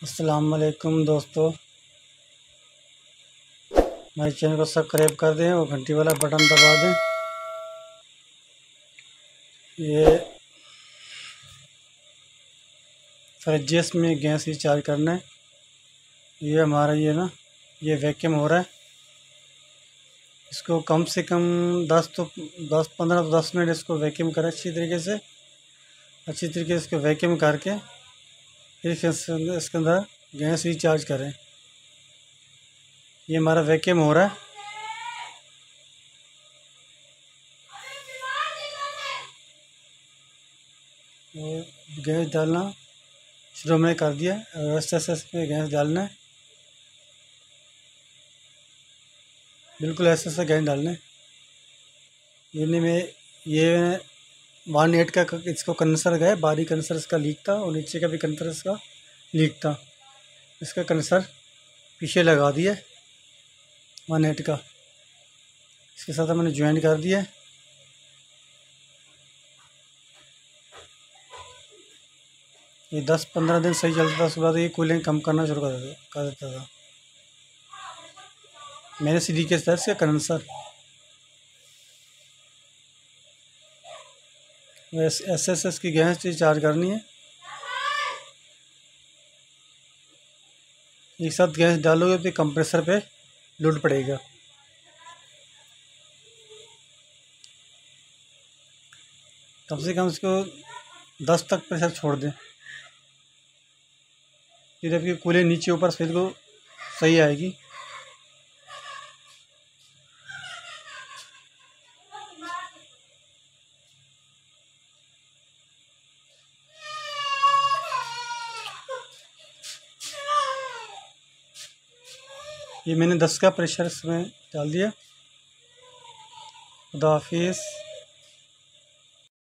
अस्सलाम वालेकुम दोस्तों, हमारे चैनल को सब्सक्राइब कर दें और घंटी वाला बटन दबा दें। ये फ्रिजेस में गैस रिचार्ज करना है। ये हमारा ये वैक्यूम हो रहा है। इसको कम से कम 10 मिनट इसको वैक्यूम करें अच्छी तरीके से इसको वैक्यूम करके फिर इसके अंदर गैस रिचार्ज करें। ये हमारा वैक्यूम हो रहा है। और गैस डालना शुरू में कर दिया और ऐसे पे गैस डालना है। बिल्कुल ऐसे गैस डालना है। ये 1.8 का इसको कंडेंसर गया, बाहरी कंडेंसर इसका लीक था और नीचे का भी कंडेंसर इसका लीक था। इसका कंडेंसर पीछे लगा दिया 1.8 का। इसके साथ मैंने ज्वाइन कर दिया। ये 10-15 दिन सही चलता था। उसके बाद ये कूलिंग कम करना शुरू कर देता था। मेरे सीधी के साथ इसका कंडेंसर एस की गैस रिचार्ज करनी है। एक साथ गैस डालोगे तो कंप्रेसर पे लोड पड़ेगा। कम से कम इसको 10 तक प्रेशर छोड़ दें, फिर आपकी कूलिंग नीचे ऊपर फिर को सही आएगी। ये मैंने 10 का प्रेशर इसमें डाल दिया। खुदा हाफिज़।